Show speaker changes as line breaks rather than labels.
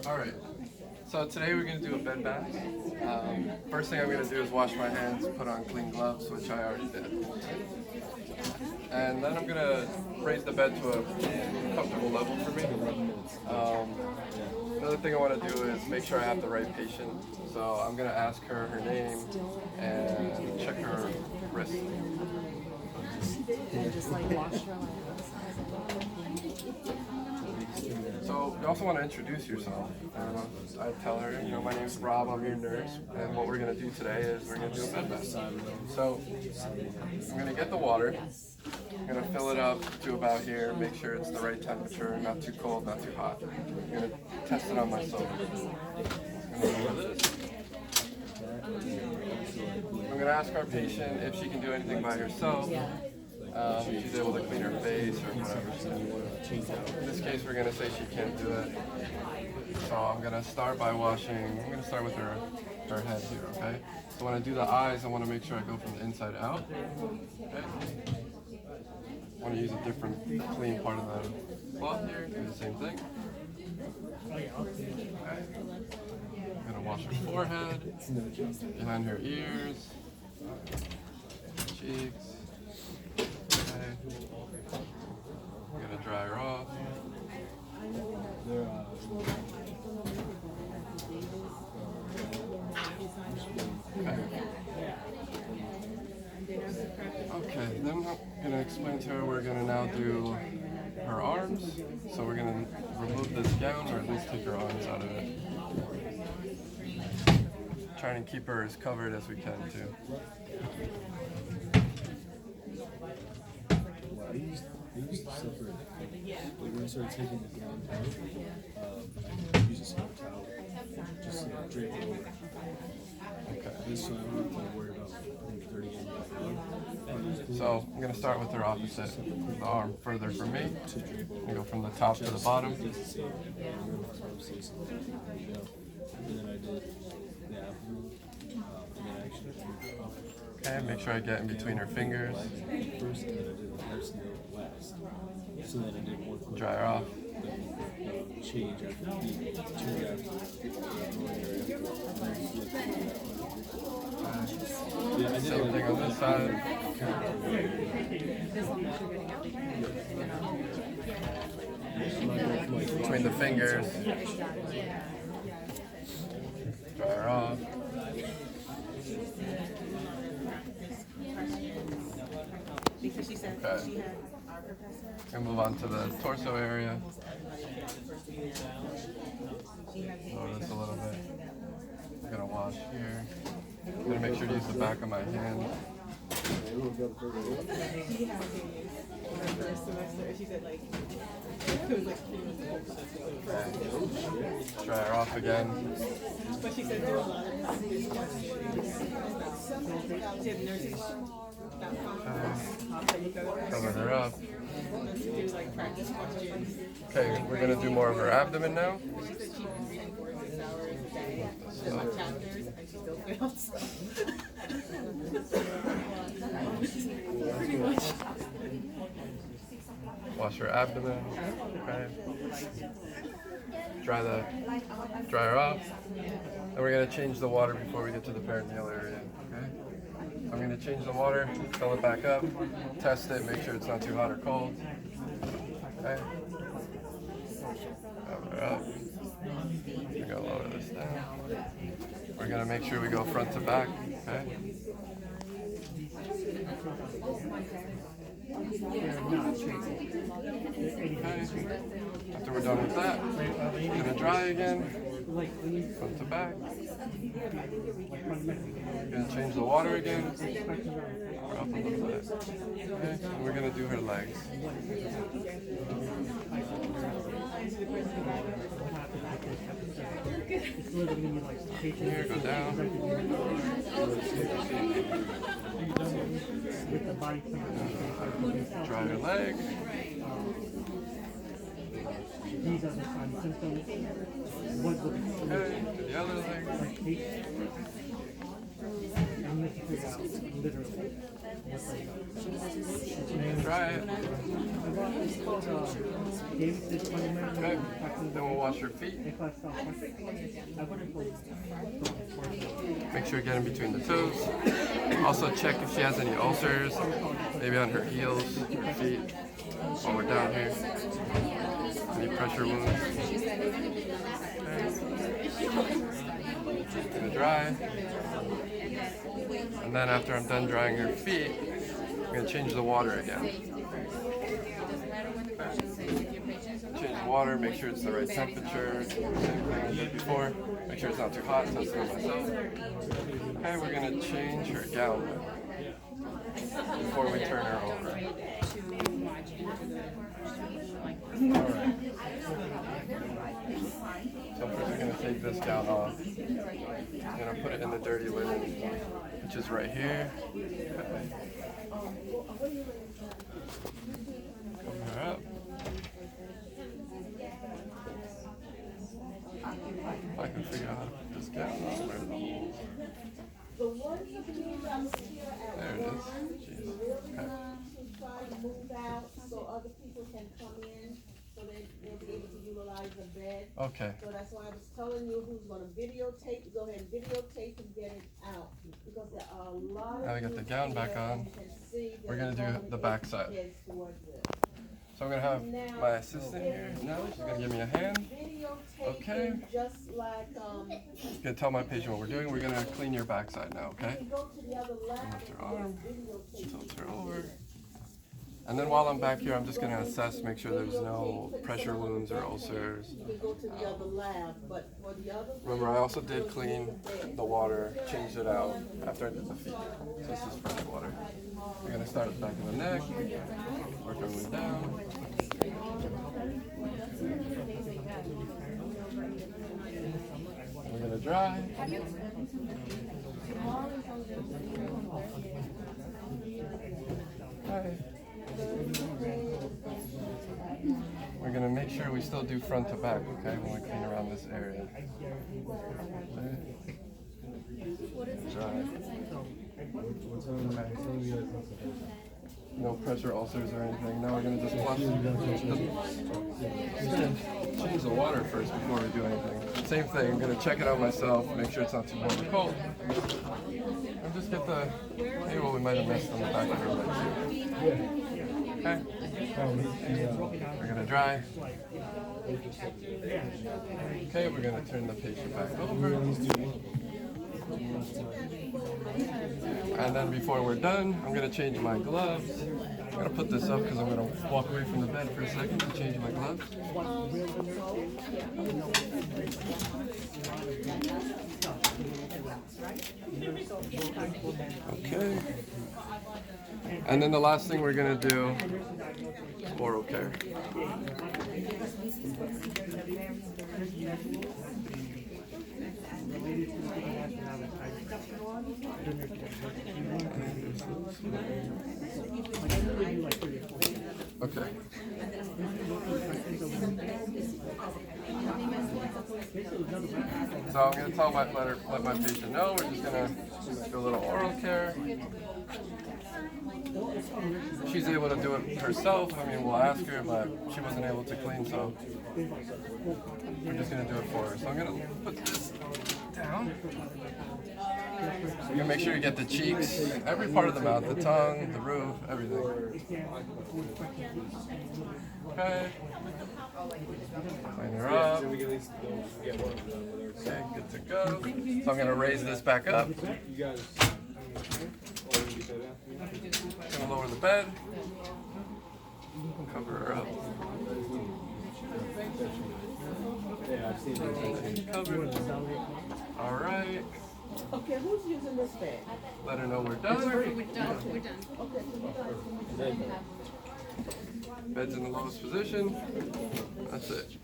Alright, so today we're going to do a bed bath. First thing I'm going to do is wash my hands, put on clean gloves, which I already did. And then I'm going to raise the bed to a comfortable level for me. Another thing I want to do is make sure I have the right patient. So I'm going to ask her her name and check her wrist.
And just like wash her
So you also want to introduce yourself. I tell her, my name's Rob, I'm your nurse, and what we're going to do today is we're going to do a bed bath. So I'm going to get the water, I'm going to fill it up to about here, make sure it's the right temperature, not too cold, not too hot. I'm going to test it on myself. I'm going to ask our patient if she can do anything by herself. If she's able to clean her face or whatever. In this case, we're going to say she can't do it. So I'm going to start by washing, I'm going to start with her head here, okay? So when I do the eyes, I want to make sure I go from the inside out. Okay? I want to use a different clean part of the cloth here, do the same thing. Okay. I'm going to wash her forehead, behind her ears, cheeks. I'm gonna dry her off. Okay, then I'm gonna explain to her we're gonna now do her arms. So we're gonna remove this gown, or at least take her arms out of it. Trying to keep her as covered as we can too.
I used to suffer, like when I started taking the gown out, I use a soft towel, just drape it over.
Okay.
This so I don't have to worry about putting 30 in.
So I'm going to start with her opposite, the arm further from me. I go from the top to the bottom.
And then I did the abdomen, and then I actually drew it off.
Okay, make sure I get in between her fingers.
First, and then I did the first and the last. So then I did one.
Dry her off.
Change after the two Yeah, I did
Same thing on this side. Between the fingers. Dry her off. Okay. And move on to the torso area. Lower this a little bit. I'm gonna wash here. I'm gonna make sure to use the back of my hand. Dry her off again.
But she said do a lot of she had nurses.
Cover her up.
Do like practice questions.
Okay, we're gonna do more of her abdomen now.
She said she reading 4 to 6 hours a day, just like chapters, and she still fails. Pretty much.
Wash her abdomen. Okay. Dry her off. And we're gonna change the water before we get to the peritoneal area. Okay. I'm gonna change the water, fill it back up, test it, make sure it's not too hot or cold. Okay. Cover her up. We're gonna lower this down. We're gonna make sure we go front to back. Okay. After we're done with that, we're gonna dry again, front to back. We're gonna change the water again. We're up a little bit. Okay, and we're gonna do her legs. Here, go down. Dry her leg. Okay, to the other leg. Dry it. Okay. Then we'll wash your feet. Make sure you get in between the toes. Also check if she has any ulcers, maybe on her heels, her feet, while we're down here. Any pressure wounds. Okay. Gonna dry. And then after I'm done drying her feet, I'm gonna change the water again. Change the water, make sure it's the right temperature. Same thing I did before. Make sure it's not too hot, test it on myself. Okay, we're gonna change her gown before we turn her over. Alright. So first we're gonna take this gown off. I'm gonna put it in the dirty linen, which is right here. Cover her up. If I can figure out how to put this gown on, where are the holes? There it is. Jeez. Okay.
Try to move out so other people can come in, so they'll be able to utilize the bed.
Okay.
So that's why I was telling you who's gonna videotape, go ahead and videotape and get it out. Because there are a lot of.
Now we got the gown back on. We're gonna do the back side. So I'm gonna have my assistant here now. She's gonna give me a hand. Okay.
Just like,
She's gonna tell my patient what we're doing. We're gonna clean your backside now, okay?
go to the other lab.
Lift her arm, tilt her over. And then while I'm back here, I'm just gonna assess, make sure there's no pressure wounds or ulcers.
You can go to the other lab, but for the other.
Remember, I also did clean the water, changed it out after I did the feet. So this is fresh water. We're gonna start at the back of the neck, work our way down. We're gonna dry. Okay. We're gonna make sure we still do front to back, okay, when we clean around this area. Okay. Dry. Okay. No pressure ulcers or anything. Now we're gonna just flush. Change the water first before we do anything. Same thing. I'm gonna check it out myself, make sure it's not too warm or cold, and just get the. Maybe what we might have missed on the back of her legs here. Okay. We're gonna dry. Okay, we're gonna turn the patient back over. And then before we're done, I'm gonna change my gloves. I'm gonna put this up because I'm gonna walk away from the bed for a second to change my gloves. Okay. And then the last thing we're gonna do is oral care. Okay. So I'm gonna let my patient know we're just gonna do a little oral care. She's able to do it herself. I mean, we'll ask her, but she wasn't able to clean, so we're just gonna do it for her. So I'm gonna put this down. So you're gonna make sure you get the cheeks, every part of the mouth, the tongue, the roof, everything. Okay. Clean her up. Okay, good to go. So I'm gonna raise this back up. Gonna lower the bed. Cover her up. Covered. All right.
Okay, who's using this bed?
Let her know we're done.
We're done.
Okay, so you guys.
Bed's in the lowest position. That's it.